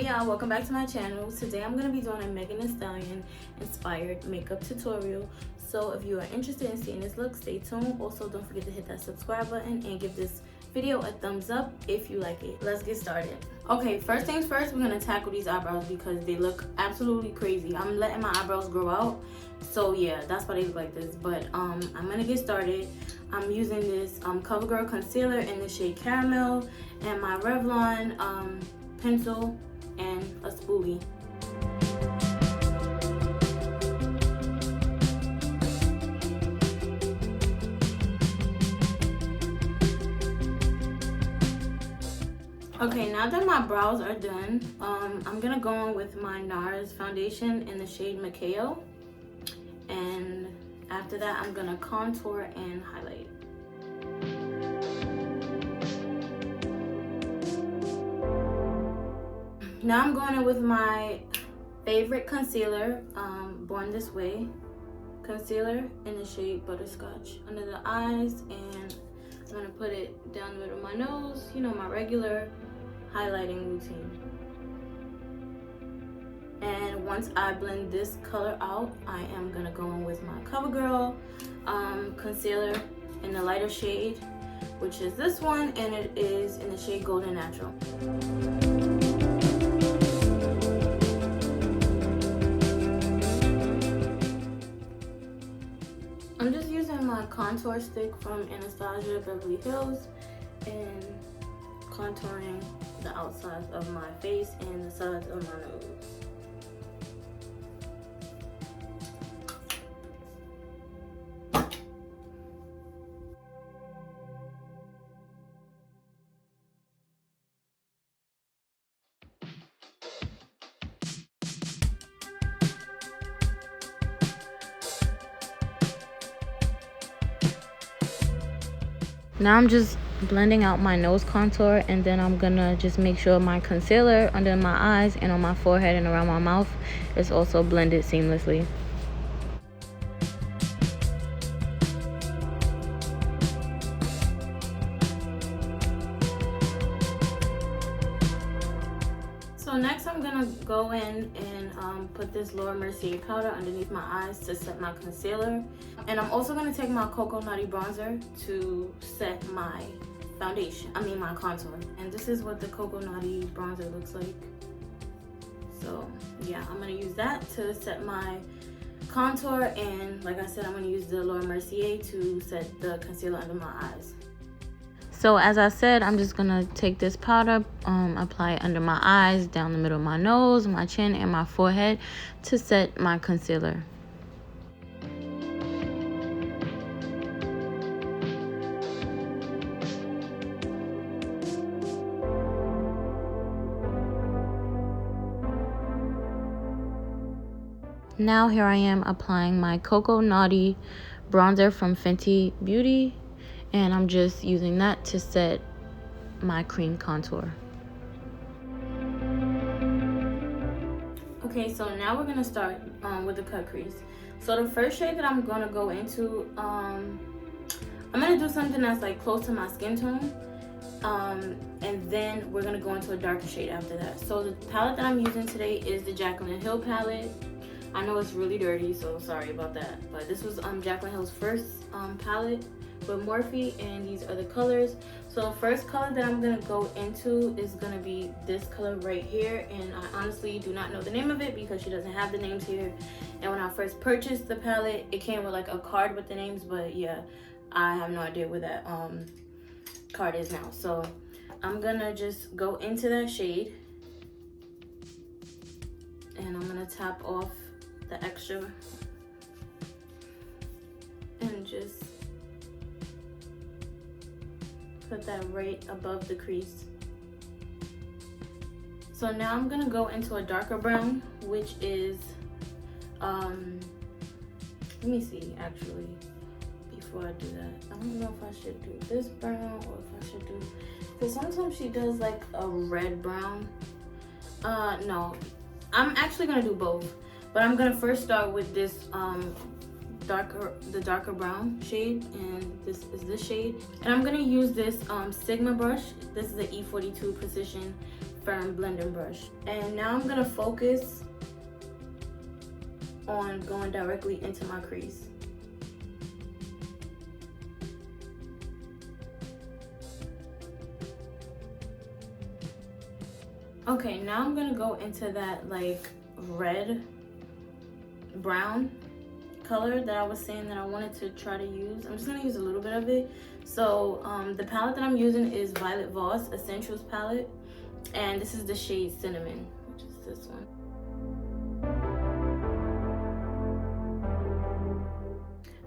Hey y'all, welcome back to my channel. Today I'm going to be doing a Megan Thee Stallion inspired makeup tutorial. So if you are interested in seeing this look, stay tuned. Also, don't forget to hit that subscribe button and give this video a thumbs up if you like it. Let's get started. Okay, first things first, we're going to tackle these eyebrows because they look absolutely crazy. I'm letting my eyebrows grow out. So yeah, that's why they look like this. But I'm going to get started. I'm using this CoverGirl concealer in the shade Caramel and my Revlon pencil and a spoolie. Okay, now that my brows are done, I'm gonna go on with my NARS foundation in the shade Macao, and after that I'm gonna contour and highlight. Now I'm going in with my favorite concealer, Born This Way concealer in the shade Butterscotch under the eyes, and I'm gonna put it down the middle of my nose, you know, my regular highlighting routine. And once I blend this color out, I am gonna go in with my CoverGirl concealer in the lighter shade, which is this one, and it is in the shade Golden Natural. I'm just using my contour stick from AnastasiaBeverlyHills and contouring the outsides of my face and the sides of my nose. Now I'm just blending out my nose contour, and then I'm gonna just make sure my concealer under my eyes and on my forehead and around my mouth is also blended seamlessly. So next I'm gonna go in and put this Laura Mercier powder underneath my eyes to set my concealer. And I'm also gonna take my Coco Naughty bronzer to set my foundation, my contour. And this is what the Coco Naughty bronzer looks like. So yeah, I'm gonna use that to set my contour, and like I said, I'm gonna use the Laura Mercier to set the concealer under my eyes. So as I said, I'm just gonna take this powder, apply it under my eyes, down the middle of my nose, my chin, and my forehead to set my concealer. Now here I am applying my Coco Naughty bronzer from Fenty Beauty, and I'm just using that to set my cream contour. Okay, so now we're gonna start with the cut crease. So the first shade that I'm gonna go into, I'm gonna do something that's like close to my skin tone, and then we're gonna go into a darker shade after that. So the palette that I'm using today is the Jaclynhill palette. I know it's really dirty, so sorry about that, but this was Jaclynhill's first palette with Morphe, and these are the colors. So the first color that I'm gonna go into is gonna be this color right here, and I honestly do not know the name of it because she doesn't have the names here. And when I first purchased the palette, it came with like a card with the names, but yeah, I have no idea where that card is now. So I'm gonna just go into that shade, and I'm gonna tap off the extra and just put that right above the crease. So now I'm gonna go into a darker brown, which is let me see actually before I do that. I don't know if I should do this brown or if I should do, because sometimes she does like a red brown. No, I'm actually gonna do both. But I'm gonna first start with this the darker brown shade, and this is this shade. And I'm gonna use this Sigma brush. This is the E42 Precision firm blending brush. And now I'm gonna focus on going directly into my crease. Okay, now I'm gonna go into that like red brown color that I was saying that I wanted to try to use. I'm just gonna use a little bit of it. So the palette that I'm using is Violet Voss Essentials palette, and this is the shade Cinnamon, which is this one.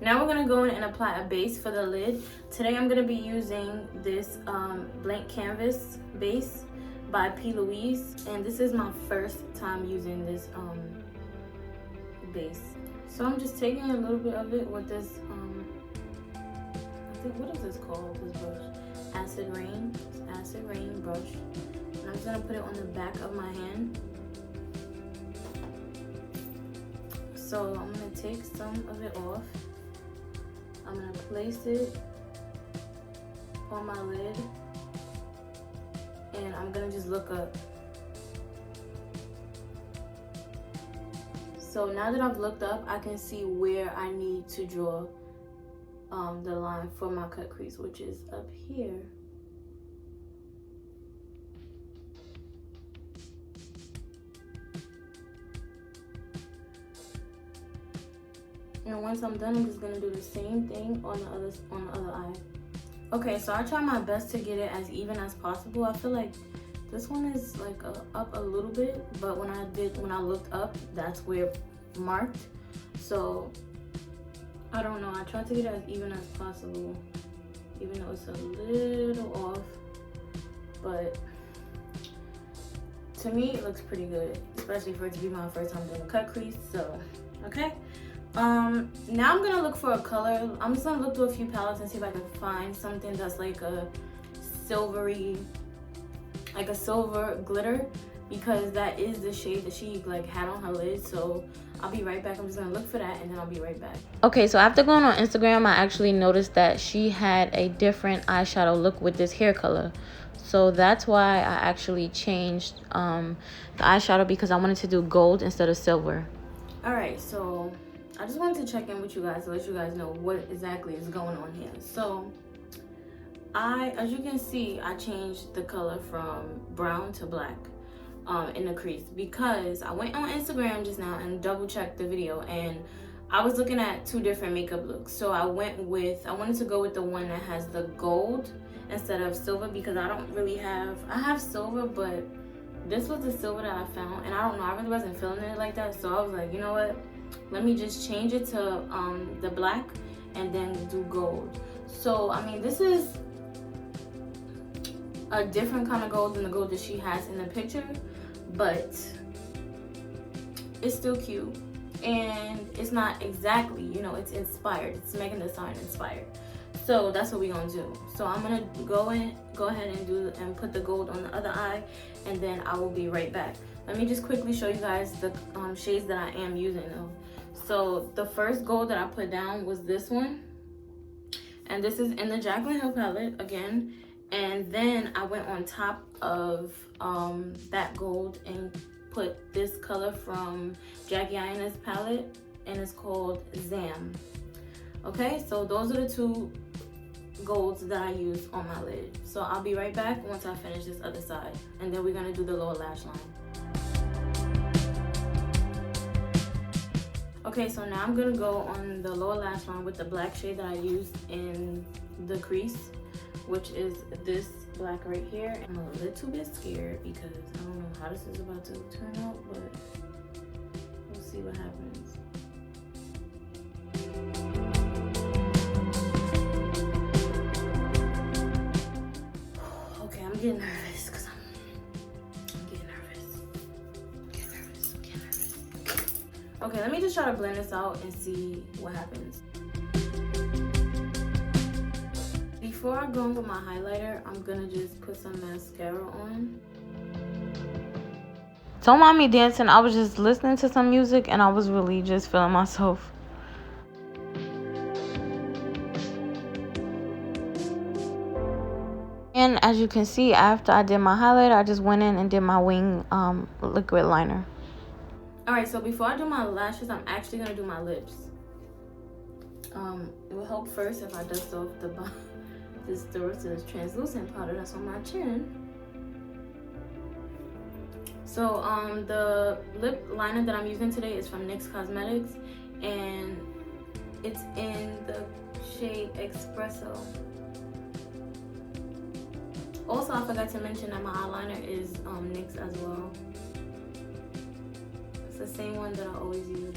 Now we're gonna go in and apply a base for the lid. Today I'm gonna be using this blank canvas base by P. Louise, and this is my first time using this base. So I'm just taking a little bit of it with this I think, what is this called, this brush? Acid Rain brush. And I'm just gonna put it on the back of my hand. So I'm gonna take some of it off. I'm gonna place it on my lid, and I'm gonna just look up. So now that I've looked up, I can see where I need to draw the line for my cut crease, which is up here. And once I'm done, I'm just gonna do the same thing on the other eye. Okay, so I try my best to get it as even as possible. I feel like this one is like up a little bit, but when I looked up, that's where it marked. So I don't know, I tried to get it as even as possible, even though it's a little off, but to me it looks pretty good, especially for it to be my first time doing a cut crease. So okay, now I'm gonna look for a color. I'm just gonna look through a few palettes and see if I can find something that's like a silvery, like a silver glitter, because that is the shade that she like had on her lid. So I'll be right back. I'm just gonna look for that and then I'll be right back. Okay, so after going on Instagram, I actually noticed that she had a different eyeshadow look with this hair color. So that's why I actually changed the eyeshadow, because I wanted to do gold instead of silver. All right, so I just wanted to check in with you guys to let you guys know what exactly is going on here. So as you can see, I changed the color from brown to black in the crease, because I went on Instagram just now and double checked the video, and I was looking at two different makeup looks. So I wanted to go with the one that has the gold instead of silver, because I have silver, but this was the silver that I found, and I don't know, I really wasn't feeling it like that. So I was like, you know what, let me just change it to the black and then do gold. So I mean, this is a different kind of gold than the gold that she has in the picture, but it's still cute, and it's not exactly, you know, it's inspired. It's Megan Thee Stallion inspired. So that's what we're gonna do. So I'm gonna go ahead and put the gold on the other eye, and then I will be right back. Let me just quickly show you guys the shades that I am using though. So the first gold that I put down was this one, and this is in the Jaclynhill palette again. And then I went on top of that gold and put this color from Jackie Aina's palette, and it's called Zam. Okay, so those are the two golds that I use on my lid. So I'll be right back once I finish this other side, and then we're gonna do the lower lash line. Okay, so now I'm gonna go on the lower lash line with the black shade that I used in the crease, which is this black right here. I'm a little bit scared because I don't know how this is about to turn out, but we'll see what happens. Okay, I'm getting nervous because I'm getting nervous. Okay, let me just try to blend this out and see what happens. Before I go in with my highlighter, I'm gonna just put some mascara on. Don't mind me dancing. I was just listening to some music and I was really just feeling myself. And as you can see, after I did my highlighter, I just went in and did my wing liquid liner. Alright, so before I do my lashes, I'm actually going to do my lips. It will help first if I dust off the rest of this translucent powder that's on my chin. So the lip liner that I'm using today is from NYX Cosmetics, and it's in the shade Espresso. Also, I forgot to mention that my eyeliner is NYX as well. It's the same one that I always use.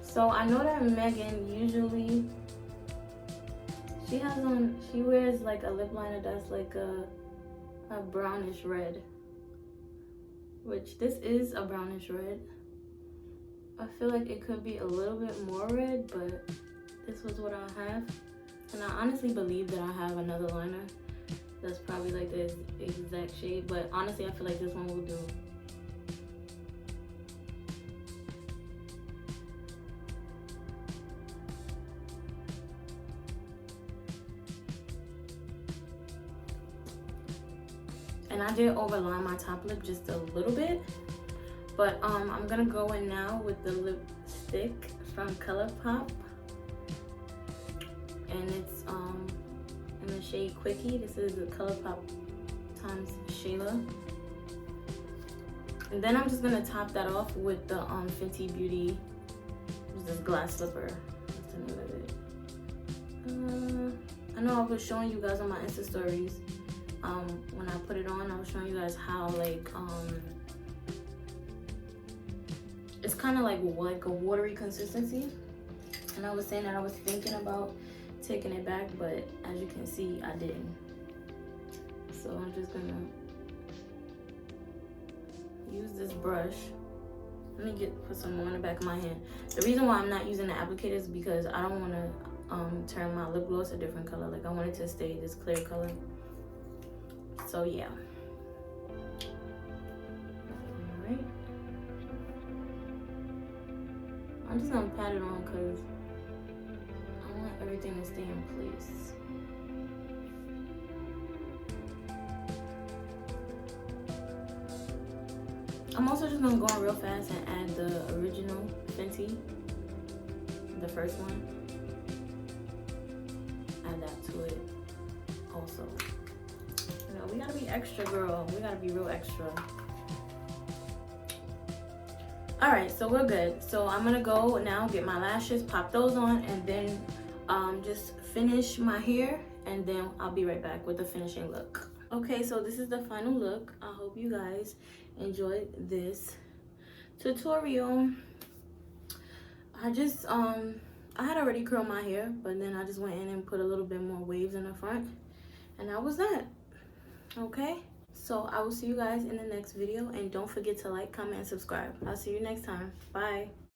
So I know that Megan usually she wears like a lip liner that's like a brownish red, which this is a brownish red. I feel like it could be a little bit more red, but this was what I have, and I honestly believe that I have another liner that's probably like the exact shade, but honestly I feel like this one will do. And I did overline my top lip just a little bit, but I'm gonna go in now with the lipstick from ColourPop, and it's in the shade Quickie. This is the ColourPop times Shayla. And then I'm just gonna top that off with the Fenty Beauty, this glass slipper. What's the name of it? I know I was showing you guys on my Insta stories. When I put it on, I was showing you guys how like it's kind of like a watery consistency, and I was saying that I was thinking about taking it back, but as you can see, I didn't. So I'm just gonna use this brush. Let me put some more in the back of my hand. The reason why I'm not using the applicator is because I don't want to turn my lip gloss a different color. Like I want it to stay this clear color. So yeah. Alright. I'm just gonna pat it on because I want everything to stay in place. I'm also just gonna go on real fast and add the original Fenty, the first one. Add that to it also. You know, we gotta be extra, girl. We gotta be real extra. All right, so we're good. So I'm gonna go now get my lashes, pop those on, and then just finish my hair, and then I'll be right back with the finishing look. Okay, so this is the final look. I hope you guys enjoyed this tutorial. I just I had already curled my hair, but then I just went in and put a little bit more waves in the front, and that was that. Okay, so I will see you guys in the next video, and don't forget to like, comment, and subscribe. I'll see you next time. Bye.